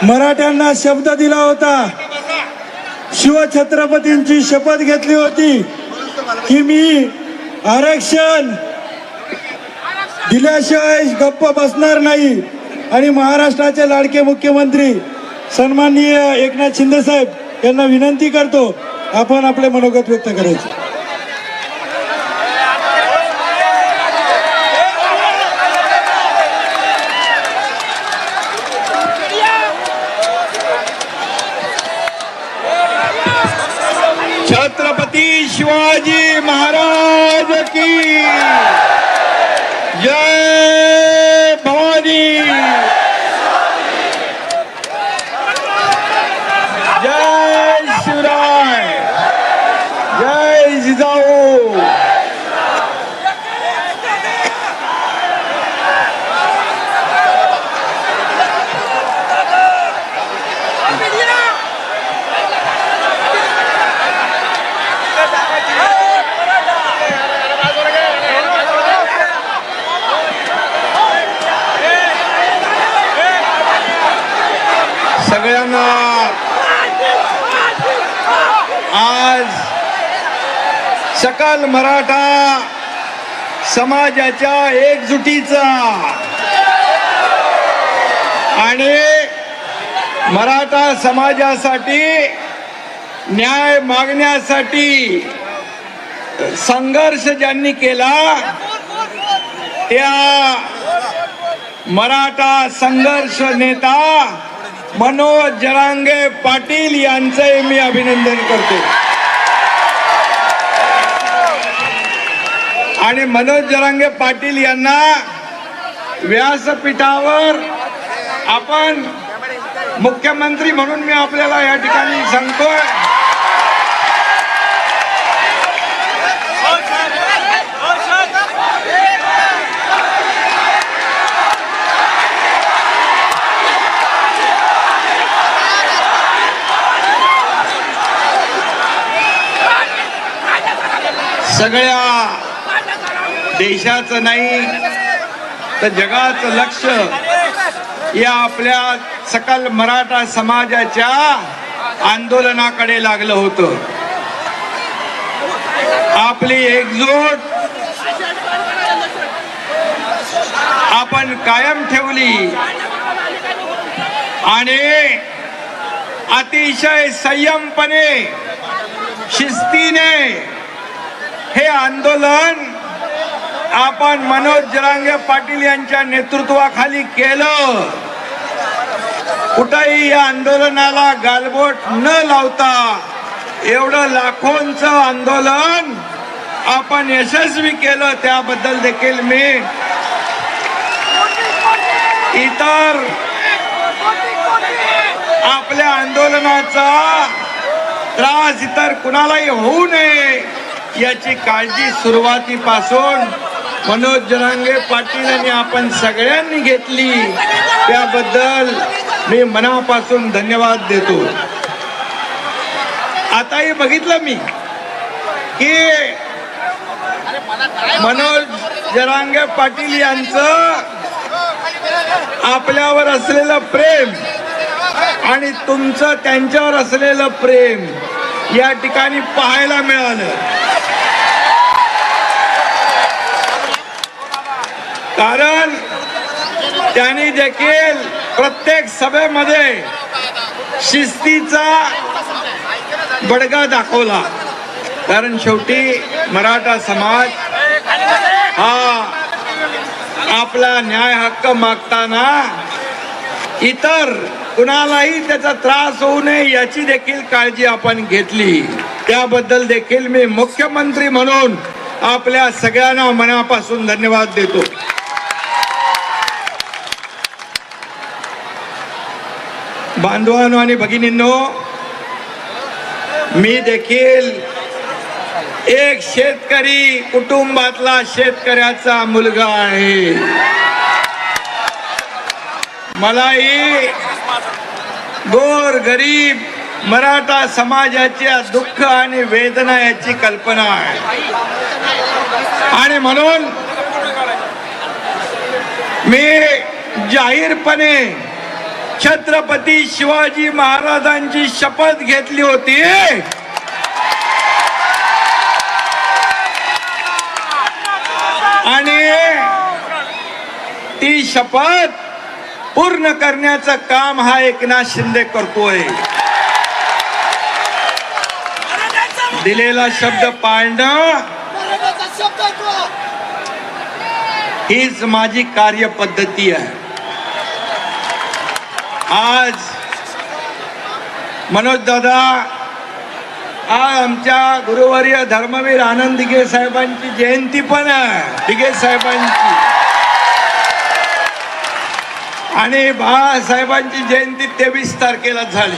मराठ्यांना शब्द दिला होता, शिवछत्रपतींची शपथ घेतली होती की मी आरक्षण दिल्याशिवाय गप्प बसणार नाही। आणि महाराष्ट्राचे लाडके मुख्यमंत्री सन्माननीय एकनाथ शिंदे साहेब यांना विनंती करतो, आपण आपले मनोगत व्यक्त करायचे। छत्रपती शिवाजी महाराज की जय भवानी, जय शिवराय, जय जिजाऊ। सगळ्यांना आज सकल मराठा समाजाच्या एकजुटीचा आणि मराठा समाजासाठी न्याय मागण्यासाठी संघर्ष ज्यांनी केला त्या मराठा संघर्ष नेता मनोज जरांगे पाटील यांचे मी अभिनंदन करतो। आणि मनोज जरांगे पाटील यांना व्यासपीठावर आपण मुख्यमंत्री म्हणून मी आपल्याला या ठिकाणी सांगतोय। सगळ्या देशाचं नाही तर जगाचं लक्ष या आपल्या सकल मराठा समाजाच्या आंदोलनाकडे लागलं होतं। आपली एकजूट आपण कायम ठेवली आणि अतिशय संयमपणे शिस्तीने हे आंदोलन आपण मनोज जरांगे पाटील यांच्या नेतृत्वाखाली केलं। कुठेही या आंदोलनाला गालबोट न लावता एवढं लाखोंचं आंदोलन आपण यशस्वी केलं, त्याबद्दल देखील मी इतर आपल्या आंदोलनाचा त्रास इतर कुणालाही होऊ नये याची काळजी सुरुवातीपासून मनोज जरांगे पाटील यांनी आपण सगळ्यांनी घेतली, त्याबद्दल मी मनापासून धन्यवाद देतो। आताही बघितलं मी की मनोज जरांगे पाटील यांचं आपल्यावर असलेलं प्रेम आणि तुमचं त्यांच्यावर असलेलं प्रेम या ठिकाणी पाहायला मिळालं। कारण त्यांनी देखील प्रत्येक सभेमध्ये शिस्तीचा बडगा दाखवला। कारण शेवटी मराठा समाज हा आपला न्याय हक्क मागताना इतर कुणालाही त्याचा त्रास होऊ नये याची देखील काळजी आपण घेतली, त्याबद्दल देखील मी मुख्यमंत्री म्हणून आपल्या सगळ्यांना मनापासून धन्यवाद देतो। बांधवांनो आणि भगिनींनो, मी देखील एक शेतकरी कुटुंबातला शेतकऱ्याचा मुलगा आहे। मलाही गोर गरीब मराठा समाजाच्या दुःख आणि वेदना याची कल्पना आहे आणि म्हणून मी जाहीरपणे छत्रपती शिवाजी महाराजांची शपथ घेतली होती. आणि ती शपथ पूर्ण करण्याचं काम हा एकनाथ शिंदे करतोय. दिलेला शब्द पाळणं हीच माझी कार्यपद्धती आहे. आज मनोज दादा, आज आमच्या गुरुवर्य धर्मवीर आनंद दिघे साहेबांची जयंती पण आहे, दिघे साहेबांची, आणि बाळासाहेबांची जयंती 23 तारखेला झाली.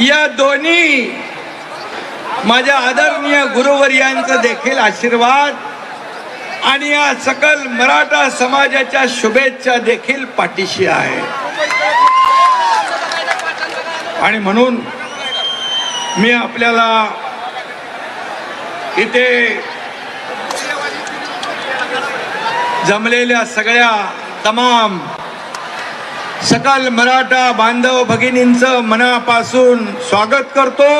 या दोन्ही माझ्या आदरणीय गुरुवर्यांचा देखील आशीर्वाद आणि या सकल मराठा समाजाच्या शुभेच्छा देखील पाठीशी आहे. आणि म्हणून मी आपल्याला इथे जमलेल्या सगळ्या तमाम सकल मराठा बांधव भगिनींचं मनापासून स्वागत करतो,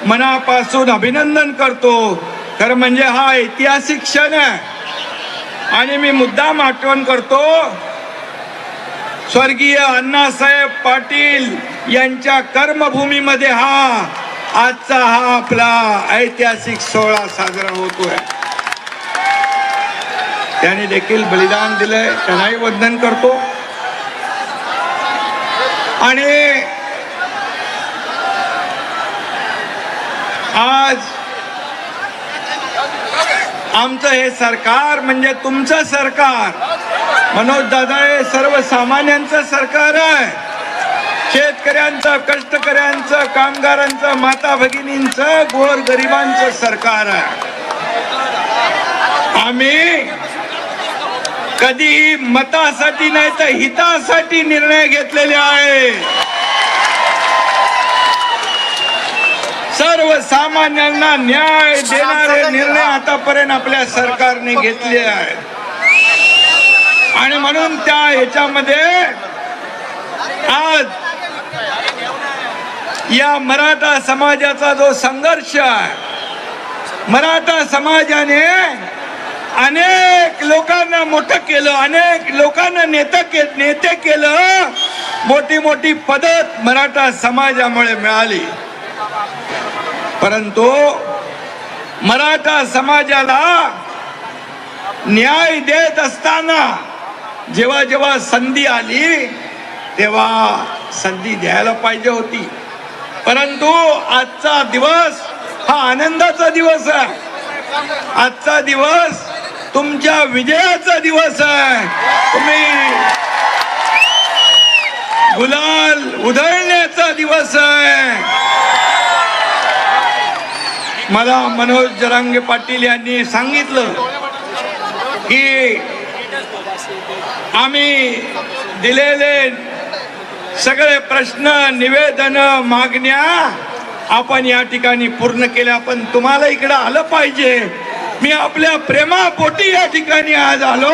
मनापासून अभिनंदन करतो. खरं म्हणजे हा ऐतिहासिक क्षण आहे. आणि मी मुद्दाम आठवण करतो, स्वर्गीय अण्णासाहेब पाटील यांच्या कर्मभूमीमध्ये आजचा हा आपला ऐतिहासिक सोहळा साजरा होतोय. त्यांनी देखील बलिदान दिलंय, त्यांनाही वंदन करतो. आणि आज आमचं हे सरकार म्हणजे तुमचं सरकार, मनोज दादा, हे सर्वसामान्यांचं सरकार आहे. शेतकऱ्यांचं, कष्टकऱ्यांचं, कामगारांचं, माता भगिनींचं, गोरगरिबांचं सरकार आहे. आम्ही कधी मतासाठी नाही तर हितासाठी निर्णय घेतलेले आहे. सर्वसामान्यांना न्याय देणारे निर्णय आतापर्यंत आपल्या सरकारने घेतले आहेत. आणि म्हणून त्या ह्याच्यामध्ये आज या मराठा समाजाचा जो संघर्ष आहे, मराठा समाजाने अनेक लोकांना मोठं केलं, अनेक लोकांना नेते केलं, मोठी मोठी पदं मराठा समाजामुळे मिळाली. परंतु मराठा समाजाला न्याय देत असताना जेव्हा जेव्हा संधी आली तेव्हा संधी द्यायला पाहिजे होती. परंतु आजचा दिवस हा आनंदाचा दिवस आहे. आजचा दिवस तुमच्या विजयाचा दिवस आहे. तुम्ही गुलाल उधळण्याचा दिवस आहे. मला मनोज जरांगे पाटील यांनी सांगितलं की आम्ही दिलेले सगळे प्रश्न, निवेदन, मागण्या आपण या ठिकाणी पूर्ण केल्या. पण तुम्हाला इकडे आलं पाहिजे. मी आपल्या प्रेमापोटी या ठिकाणी आज आलो.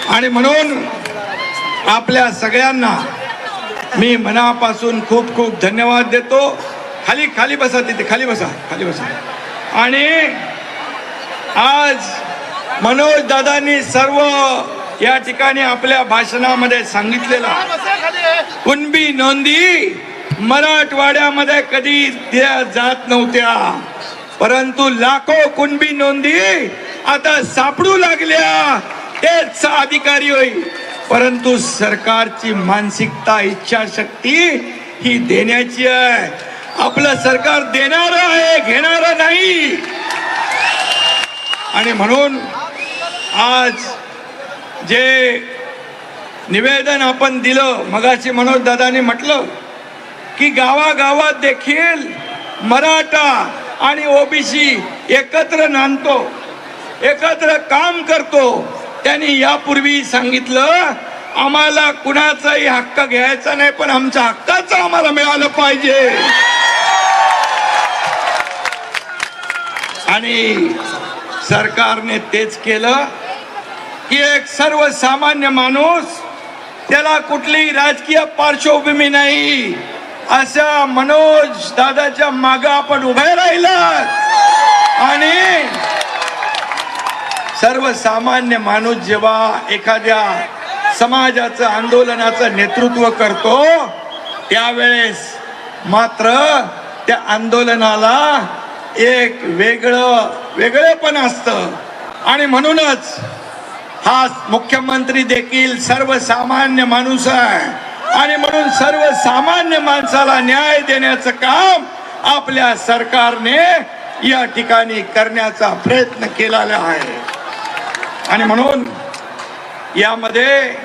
आणि म्हणून आपल्या सगळ्यांना मी मनापासून खूप खूप धन्यवाद देतो. खाली बसा, तिथे खाली बसा. आणि आज मनोज दादांनी सर्व या ठिकाणी आपल्या भाषणामध्ये सांगितलेला कुणबी नोंदी मराठवाड्यामध्ये कधी दिल्या जात नव्हत्या, परंतु लाखो कुणबी नोंदी आता सापडू लागल्या. तेच अधिकारी होईल. परंतु सरकारची मानसिकता, इच्छाशक्ती ही देण्याची आहे. आपलं सरकार देणार आहे, घेणार नाही. आणि म्हणून आज जे निवेदन आपण दिलं, मगाशी मनोज दादांनी म्हटलं की गावागावात देखील मराठा आणि ओबीसी एकत्र नांदतो, एकत्र काम करतो. त्यांनी यापूर्वी सांगितलं आम्हाला कुणाचाही हक्क घ्यायचा नाही, पण आमच्या हक्काचं आम्हाला मिळालं पाहिजे. आणि सरकारने तेच केलं. की एक सर्वसामान्य माणूस, त्याला कुठली राजकीय पार्श्वभूमी नाही, अशा मनोज दादाच्या मागे आपण उभे राहिला आणि सर्वसामान्य माणूस जेव्हा एखाद्या समाजाचं आंदोलनाचं नेतृत्व करतो त्यावेळेस मात्र त्या आंदोलनाला एक वेगळेपण असतं आणि म्हणूनच हा मुख्यमंत्री देखील सर्वसामान्य माणूस आहे आणि म्हणून सर्वसामान्य माणसाला न्याय देण्याचं काम आपल्या सरकारने या ठिकाणी करण्याचा प्रयत्न केलेला आहे. आणि म्हणून यामध्ये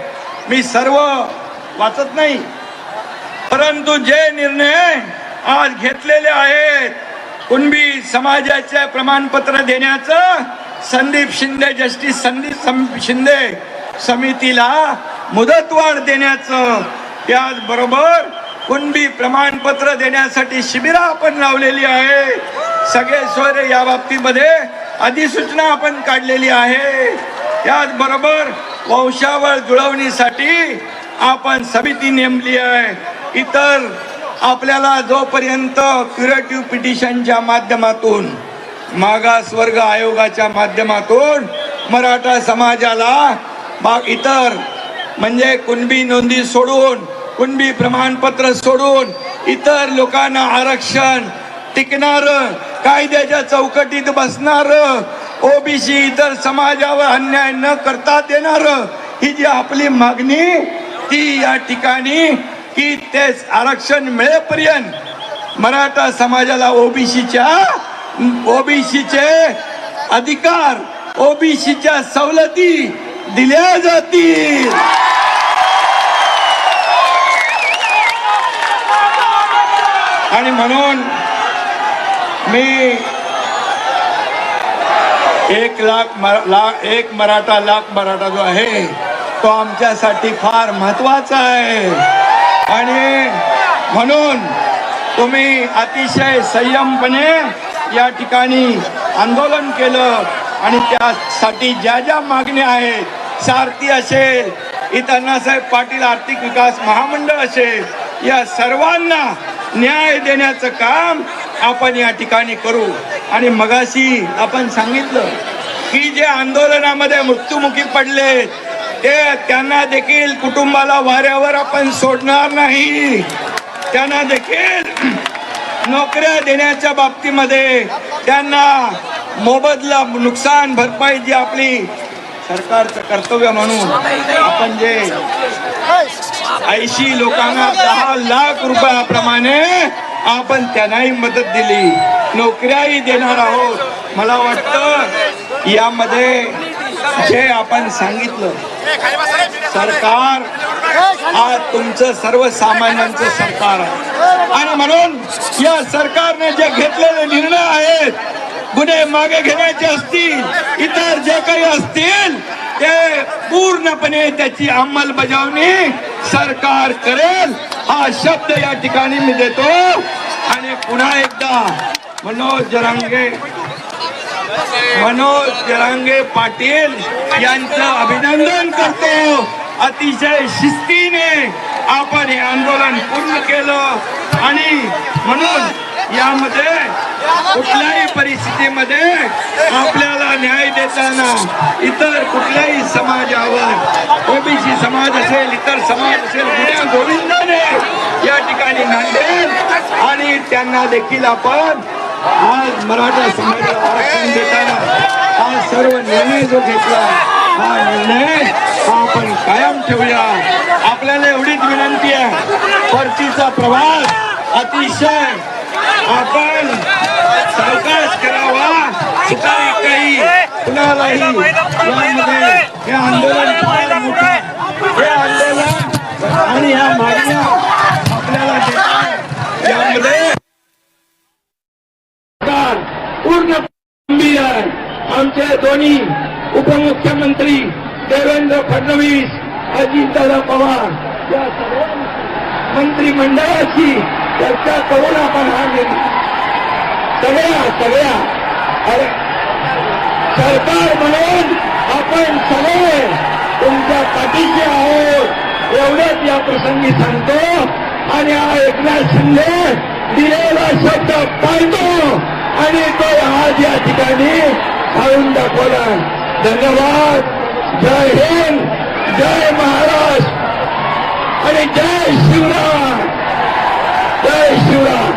मी सर्व वाचत नाही, परंतु जे निर्णय आज घेतलेले आहेत, कुणबी त्याचे प्रमाणपत्र देण्याचं संदीप शिंदे, जस्टिस संदीप शिंदे समितीला मुदतवाढ देण्याचं, त्याचबरोबर कुणबी प्रमाणपत्र देण्यासाठी शिबिरं आपण लावलेली आहे. सगळे स्वर या बाबतीमध्ये अधिसूचना आपण काढलेली आहे. त्याचबरोबर वंशावळ जुळवणीसाठी आपण समिती नेमली आहे. इतर आपल्याला जोपर्यंत क्युरेटिव्ह पिटिशनच्या माध्यमातून, मागासवर्ग आयोगाच्या माध्यमातून मराठा समाजाला इतर म्हणजे कुणबी नोंदी सोडून, कुणबी प्रमाणपत्र सोडून इतर लोकांना आरक्षण टिकणार, कायद्याच्या चौकटीत बसणार, ओबीसी इतर समाजावर अन्याय न करता देणार, ही जी आपली मागणी ती या ठिकाणी की ते आरक्षण मिळेपर्यंत मराठा समाजाला ओबीसीचे अधिकार, ओबीसीच्या सवलती दिल्या जातील. आणि म्हणून मी 1 मराठा लाख मराठा जो आहे तो आमच्यासाठी फार महत्वाचा आहे. आणि म्हणून तुम्ही अतिशय संयमपणे या ठिकाणी आंदोलन केलं आणि त्यासाठी ज्या ज्या मागण्या आहेत, सारथी असेल, इथं अण्णासाहेब पाटील आर्थिक विकास महामंडळ असेल, या सर्वांना न्याय देण्याचं काम आपण या ठिकाणी करू. आणि मगाशी आपण सांगितलं की जे आंदोलनामध्ये मृत्युमुखी पडले त्यांना देखील कुटुंबाला वाऱ्यावर आपण सोडणार नाही. त्यांना देखील नोकऱ्या देण्याच्या बाबतीमध्ये त्यांना मोबदला, नुकसान भरपाई जी आपली सरकारचं कर्तव्य म्हणून आपण जे 80 लोकांना 10 लाख रुपयाप्रमाणे आपण त्यांनाही मदत दिली, नोकऱ्याही देणार आहोत. मला वाटतं यामध्ये जे आपण सांगितलं, सरकार आज तुमचं सर्वसामान्यांचं सरकार आहे आणि म्हणून या सरकारने जे घेतलेले निर्णय आहेत, गुन्हे मागे घेण्याचे असतील, इतर जे काही असतील ते पूर्णपणे त्याची अंमलबजावणी सरकार करेल हा शब्द या ठिकाणी मी देतो. आणि पुन्हा एकदा मनोज जरांगे पाटील यांचं अभिनंदन करतो. अतिशय शिस्तीने आपण हे आंदोलन पूर्ण केलं आणि म्हणून यामध्ये कुठल्याही परिस्थितीमध्ये आपल्याला न्याय देताना इतर कुठल्याही समाजावर, ओबीसी समाज असेल, इतर समाज असेल, गुन्ह्या गोविंदाने या ठिकाणी नांदेल आणि त्यांना देखील आपण आज मराठा समाजाला आरक्षण देताना हा सर्व निर्णय जो घेतला, हा निर्णय आपण कायम ठेवूया. आपल्याला एवढीच विनंती आहे, परतीचा प्रवास अतिशय आपण सावकाश करावा. काही कुणालाही यामध्ये हे आंदोलन फार मोठं, हे आंदोलन आणि ह्या मागण्या आपल्याला देतात, यामध्ये पूर्ण गंभीर आहे. आमचे दोन्ही उपमुख्यमंत्री देवेंद्र फडणवीस, अजितदादा पवार या सर्व मंत्रिमंडळाची चर्चा करून आपण हा सगळ्या सरकार म्हणून आपण सगळे तुमच्या पाठीशी आहोत एवढंच या प्रसंगी सांगतो आणि हा एकनाथ शिंदे दिलेला शब्द पाळतो आणि तो आज या ठिकाणी खाऊन दाखवला. धन्यवाद. जय हिंद, जय महाराष्ट्र आणि जय शिवराय. जय शिवराय.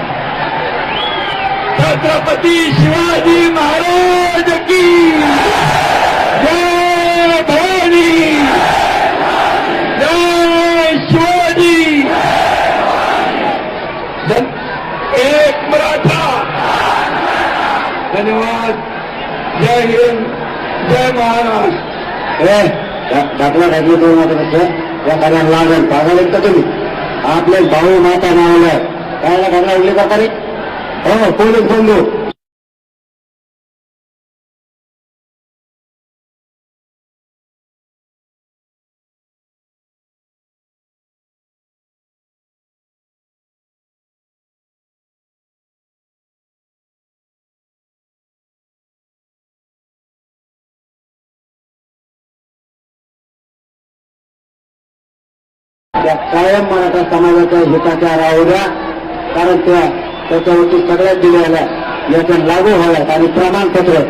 छत्रपती शिवाजी महाराज की जय. भवानी जय. शिवाजी. एक मराठा. धन्यवाद. जय हिंद, जय महाराष्ट्र. दाखला टाकली तो मात्र या कार्याला लागेल पागाल का तुम्ही आपले भाऊ माता नावला कायला घालला उल्लेख करता रे. हो पोलीस बंधू त्या कायम मराठा समाजाच्या हिताच्या राहुद्या कारण त्याच्यावरती सगळ्यात दिलेल्या याच्या लागू व्हाव्यात आणि प्रमाणपत्र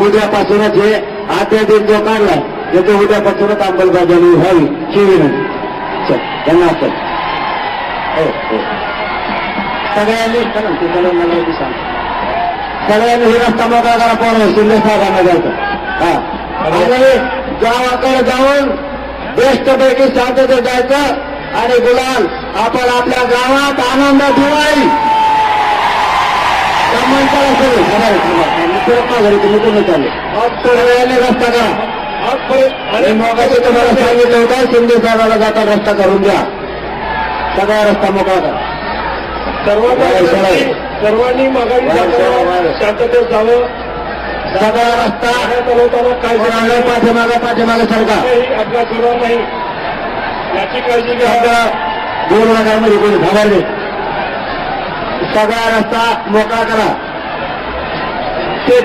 उद्यापासूनच हे अध्यादेश जो काढला त्याचं उद्यापासूनच अंमलबजावणी व्हावी ही विनंती. त्यांना असं हो हो सगळ्यांनी सगळ्यांनी ही रस्ता मोकळा करा. पोरं शिंदे साहेबांना जायचं हा आणि गावाकडे जाऊन बेस्टपैकी शांततेत जायचं आणि गुलाल आपण आपल्या गावात आनंद दिवाळी घरी तुम्ही तुम्ही चालले सगळ्यांनी रस्ता करा. आणि मग तुम्हाला सांगितलं होतं शिंदे साहेबाला जाता रस्ता करून द्या. सगळा रस्ता मोकळा करा. सर्वांनी माघारी शांततेत जावं. सगळा रस्ता काय पाठीमागे सरका अपघात होणार नाही याची काळजी घ्या. दोन नगरमध्ये कोणी घाबरले. सगळा रस्ता मोकळा करा. ते